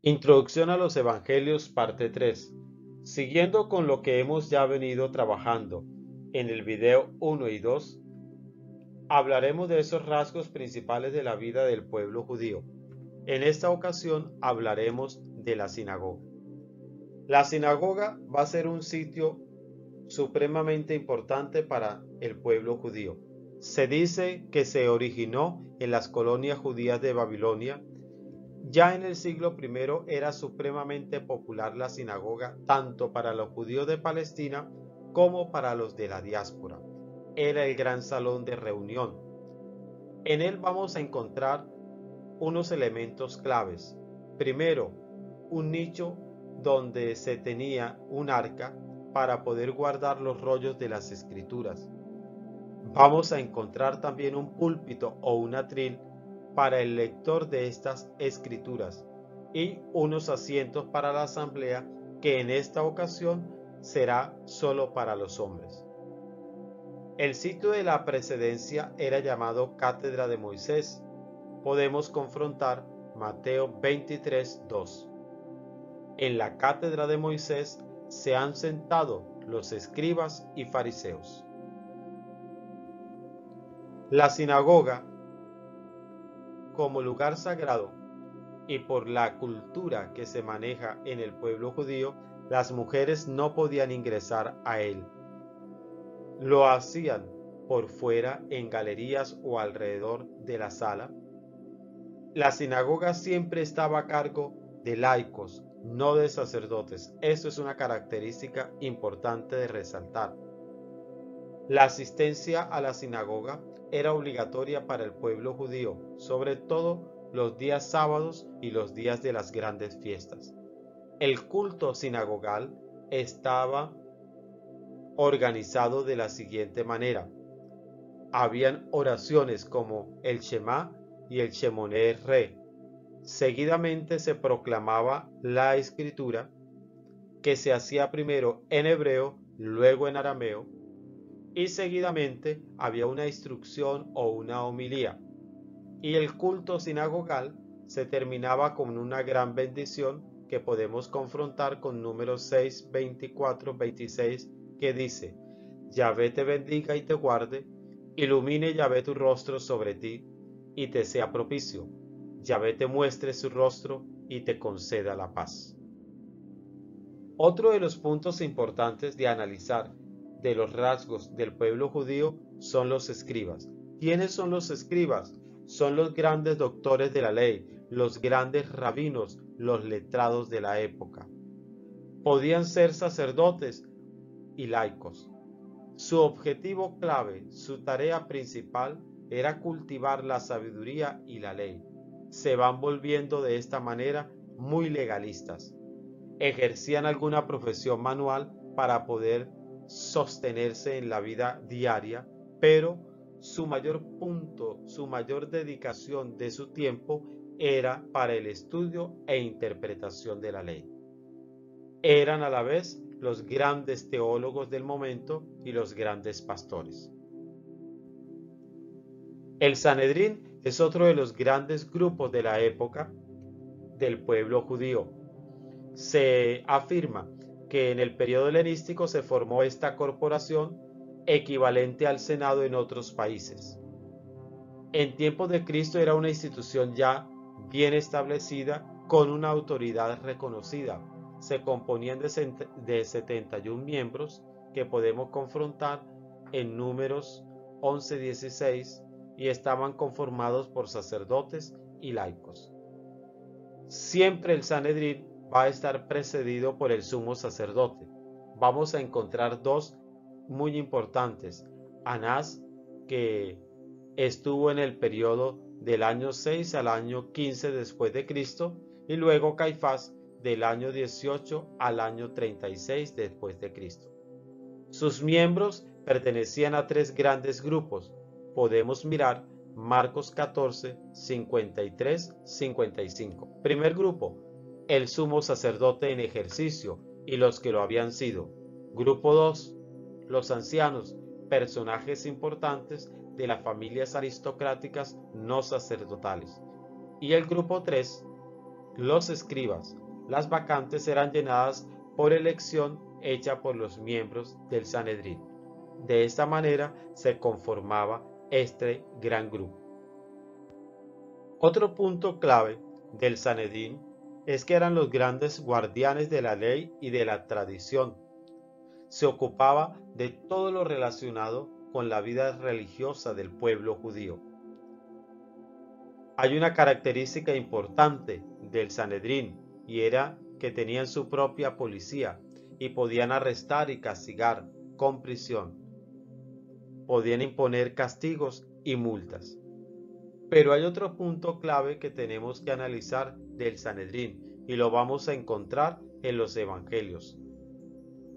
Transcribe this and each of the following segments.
Introducción a los Evangelios, parte 3. Siguiendo con lo que hemos ya venido trabajando en el video 1 y 2, hablaremos de esos rasgos principales de la vida del pueblo judío. En esta ocasión hablaremos de la sinagoga. La sinagoga va a ser un sitio supremamente importante para el pueblo judío. Se dice que se originó en las colonias judías de Babilonia. Ya en el siglo I era supremamente popular la sinagoga tanto para los judíos de Palestina como para los de la diáspora. Era el gran salón de reunión. En él vamos a encontrar unos elementos claves. Primero, un nicho donde se tenía un arca para poder guardar los rollos de las escrituras. Vamos a encontrar también un púlpito o un atril para el lector de estas escrituras y unos asientos para la asamblea que en esta ocasión será solo para los hombres. El sitio de la precedencia era llamado Cátedra de Moisés. Podemos confrontar Mateo 23:2. En la cátedra de Moisés se han sentado los escribas y fariseos. La sinagoga, como lugar sagrado y por la cultura que se maneja en el pueblo judío, las mujeres no podían ingresar a él. Lo hacían por fuera en galerías o alrededor de la sala. La sinagoga siempre estaba a cargo de laicos, no de sacerdotes. Eso es una característica importante de resaltar. La asistencia a la sinagoga era obligatoria para el pueblo judío, sobre todo los días sábados y los días de las grandes fiestas. El culto sinagogal estaba organizado de la siguiente manera. Habían oraciones como el Shema y el Shemoneh Re. Seguidamente se proclamaba la escritura, que se hacía primero en hebreo, luego en arameo, y seguidamente había una instrucción o una homilía. Y el culto sinagogal se terminaba con una gran bendición que podemos confrontar con Números 6, 24, 26, que dice: Yahvé te bendiga y te guarde, ilumine Yahvé tu rostro sobre ti y te sea propicio. Yahvé te muestre su rostro y te conceda la paz. Otro de los puntos importantes de analizar de los rasgos del pueblo judío son los escribas. ¿Quiénes son los escribas? Son los grandes doctores de la ley, los grandes rabinos, los letrados de la época. Podían ser sacerdotes y laicos. Su objetivo clave, su tarea principal, era cultivar la sabiduría y la ley. Se van volviendo de esta manera muy legalistas. Ejercían alguna profesión manual para poder sostenerse en la vida diaria, pero su mayor punto, su mayor dedicación de su tiempo era para el estudio e interpretación de la ley. Eran a la vez los grandes teólogos del momento y los grandes pastores. El Sanedrín es otro de los grandes grupos de la época del pueblo judío. Se afirma que en el periodo helenístico se formó esta corporación equivalente al Senado en otros países. En tiempos de Cristo era una institución ya bien establecida con una autoridad reconocida. Se componían de 71 miembros que podemos confrontar en Números 11:16 y estaban conformados por sacerdotes y laicos. Siempre el Sanedrín va a estar precedido por el sumo sacerdote. Vamos a encontrar dos muy importantes. Anás, que estuvo en el periodo del año 6 al año 15 después de Cristo, y luego Caifás del año 18 al año 36 después de Cristo. Sus miembros pertenecían a tres grandes grupos. Podemos mirar Marcos 14, 53, 55. Primer grupo, el sumo sacerdote en ejercicio y los que lo habían sido. Grupo 2, los ancianos, personajes importantes de las familias aristocráticas no sacerdotales. Y el grupo 3, los escribas. Las vacantes eran llenadas por elección hecha por los miembros del Sanedrín. De esta manera se conformaba este gran grupo. Otro punto clave del Sanedrín es que eran los grandes guardianes de la ley y de la tradición. Se ocupaba de todo lo relacionado con la vida religiosa del pueblo judío. Hay una característica importante del Sanedrín y era que tenían su propia policía y podían arrestar y castigar con prisión. Podían imponer castigos y multas. Pero hay otro punto clave que tenemos que analizar del Sanedrín y lo vamos a encontrar en los evangelios.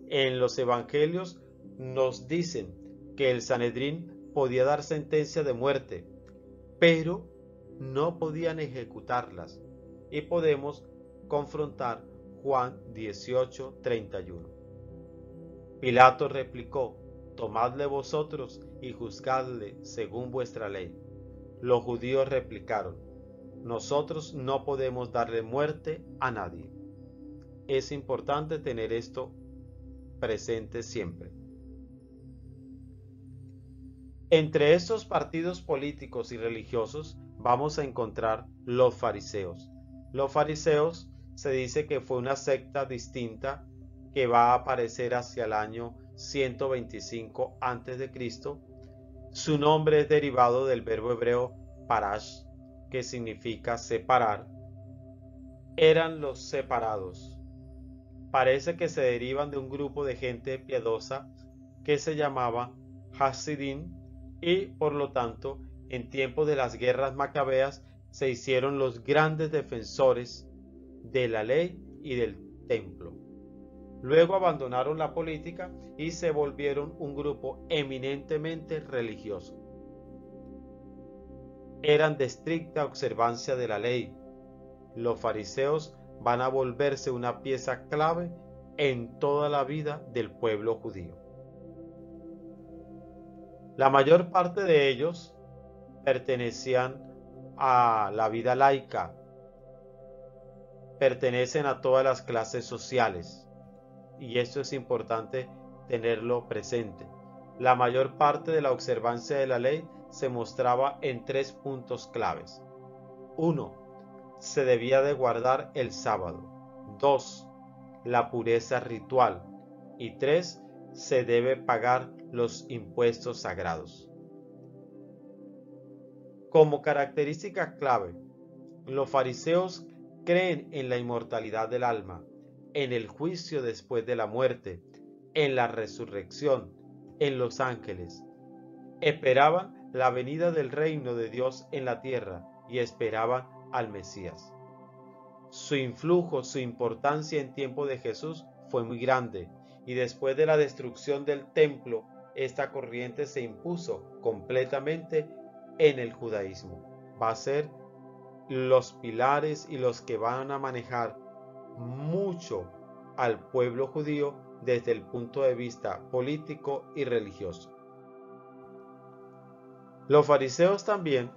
En los evangelios nos dicen que el Sanedrín podía dar sentencia de muerte, pero no podían ejecutarlas. Y podemos confrontar Juan 18:31. Pilato replicó: tomadle vosotros y juzgadle según vuestra ley. Los judíos replicaron: nosotros no podemos darle muerte a nadie. Es importante tener esto presente siempre. Entre estos partidos políticos y religiosos vamos a encontrar los fariseos. Los fariseos se dice que fue una secta distinta que va a aparecer hacia el año 125 a.C. Su nombre es derivado del verbo hebreo parash, que significa separar. Eran los separados. Parece que se derivan de un grupo de gente piadosa que se llamaba Hasidim y, por lo tanto, en tiempos de las guerras macabeas se hicieron los grandes defensores de la ley y del templo. Luego abandonaron la política y se volvieron un grupo eminentemente religioso. Eran de estricta observancia de la ley. Los fariseos van a volverse una pieza clave en toda la vida del pueblo judío. La mayor parte de ellos pertenecían a la vida laica, pertenecen a todas las clases sociales, y esto es importante tenerlo presente. La mayor parte de la observancia de la ley se mostraba en 3 puntos claves. 1. Se debía de guardar el sábado. 2. La pureza ritual. Y 3. Se debe pagar los impuestos sagrados. Como característica clave, los fariseos creen en la inmortalidad del alma, en el juicio después de la muerte, en la resurrección, en los ángeles. Esperaban la venida del reino de Dios en la tierra y esperaban al Mesías. Su influjo, su importancia en tiempo de Jesús fue muy grande, y después de la destrucción del templo, esta corriente se impuso completamente en el judaísmo. Va a ser los pilares y los que van a manejar mucho al pueblo judío desde el punto de vista político y religioso. Los fariseos también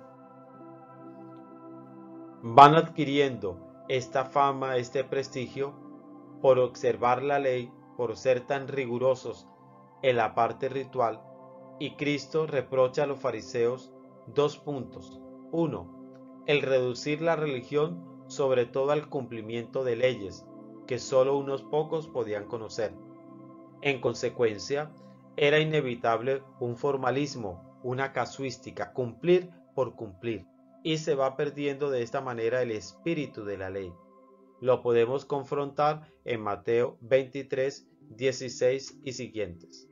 van adquiriendo esta fama, este prestigio, por observar la ley, por ser tan rigurosos en la parte ritual, y Cristo reprocha a los fariseos 2 puntos. 1. El reducir la religión sobre todo al cumplimiento de leyes que solo unos pocos podían conocer. En consecuencia, era inevitable un formalismo, una casuística, cumplir por cumplir, y se va perdiendo de esta manera el espíritu de la ley. Lo podemos confrontar en Mateo 23, 16 y siguientes.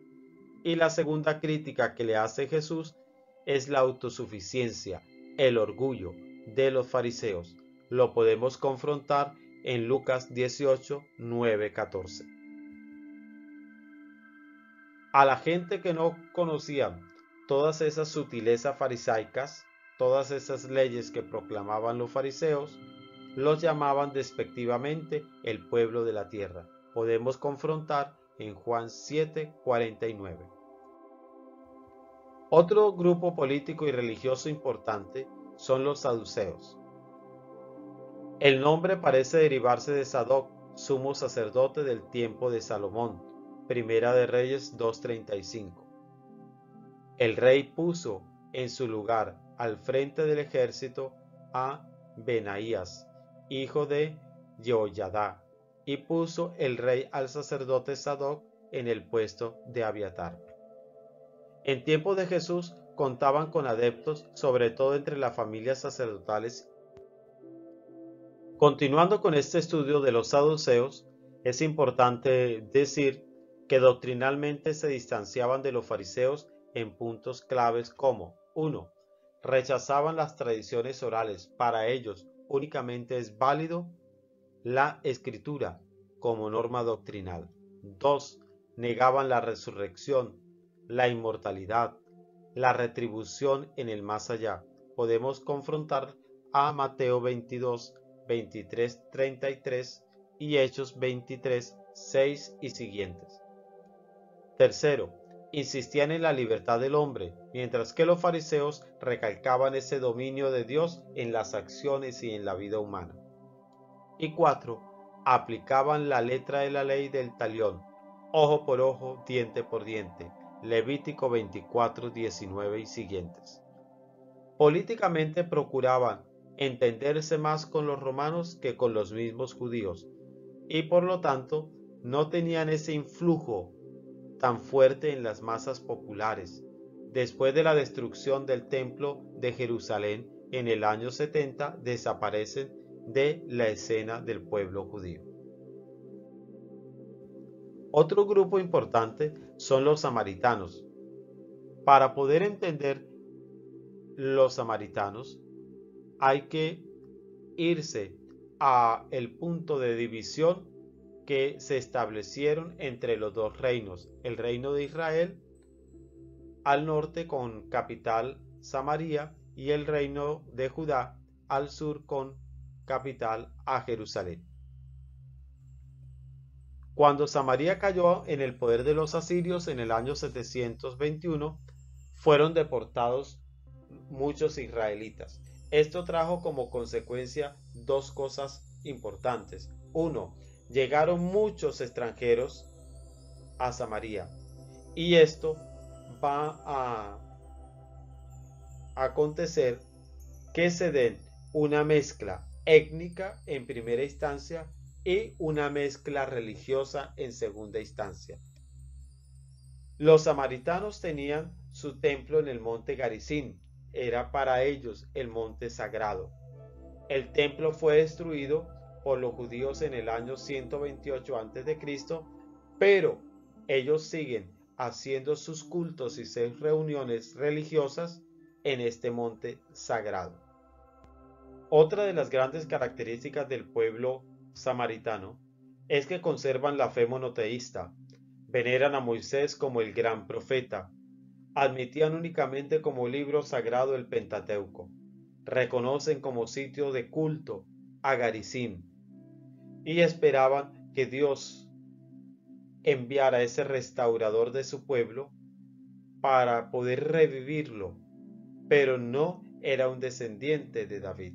Y la segunda crítica que le hace Jesús es la autosuficiencia, el orgullo de los fariseos. Lo podemos confrontar en Lucas 18, 9, 14. A la gente que no conocía todas esas sutilezas farisaicas, todas esas leyes que proclamaban los fariseos, los llamaban despectivamente el pueblo de la tierra. Podemos confrontar en Juan 7, 49. Otro grupo político y religioso importante son los saduceos. El nombre parece derivarse de Sadoc, sumo sacerdote del tiempo de Salomón. Primera de Reyes 2:35. El rey puso en su lugar al frente del ejército a Benaías, hijo de Jehoyadá, y puso el rey al sacerdote Sadoc en el puesto de Abiatar. En tiempo de Jesús contaban con adeptos, sobre todo entre las familias sacerdotales. Continuando con este estudio de los saduceos, es importante decir que doctrinalmente se distanciaban de los fariseos en puntos claves como: 1. Rechazaban las tradiciones orales. Para ellos únicamente es válido la escritura como norma doctrinal. 2. Negaban la resurrección, la inmortalidad, la retribución en el más allá. Podemos confrontar a Mateo 22, 23, 33 y Hechos 23, 6 y siguientes. Tercero, insistían en la libertad del hombre, mientras que los fariseos recalcaban ese dominio de Dios en las acciones y en la vida humana. Y 4. Aplicaban la letra de la ley del talión, ojo por ojo, diente por diente, Levítico 24, 19 y siguientes. Políticamente procuraban entenderse más con los romanos que con los mismos judíos, y por lo tanto no tenían ese influjo tan fuerte en las masas populares. Después de la destrucción del templo de Jerusalén en el año 70, desaparecen de la escena del pueblo judío. Otro grupo importante son los samaritanos. Para poder entender los samaritanos, hay que irse a el punto de división que se establecieron entre los dos reinos, el reino de Israel al norte con capital Samaria y el reino de Judá al sur con capital a Jerusalén. Cuando Samaria cayó en el poder de los asirios en el año 721, fueron deportados muchos israelitas. Esto trajo como consecuencia dos cosas importantes. Uno, llegaron muchos extranjeros a Samaria, y esto va a acontecer que se den una mezcla étnica en primera instancia y una mezcla religiosa en segunda instancia. Los samaritanos tenían su templo en el monte Garizim, era para ellos el monte sagrado. El templo fue destruido por los judíos en el año 128 a.C., pero ellos siguen haciendo sus cultos y sus reuniones religiosas en este monte sagrado. Otra de las grandes características del pueblo samaritano es que conservan la fe monoteísta, veneran a Moisés como el gran profeta, admitían únicamente como libro sagrado el Pentateuco, reconocen como sitio de culto a Garizim y esperaban que Dios enviara a ese restaurador de su pueblo para poder revivirlo, pero no era un descendiente de David.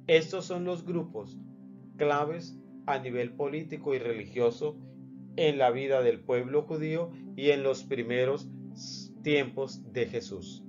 Estos son los grupos claves a nivel político y religioso en la vida del pueblo judío y en los primeros tiempos de Jesús.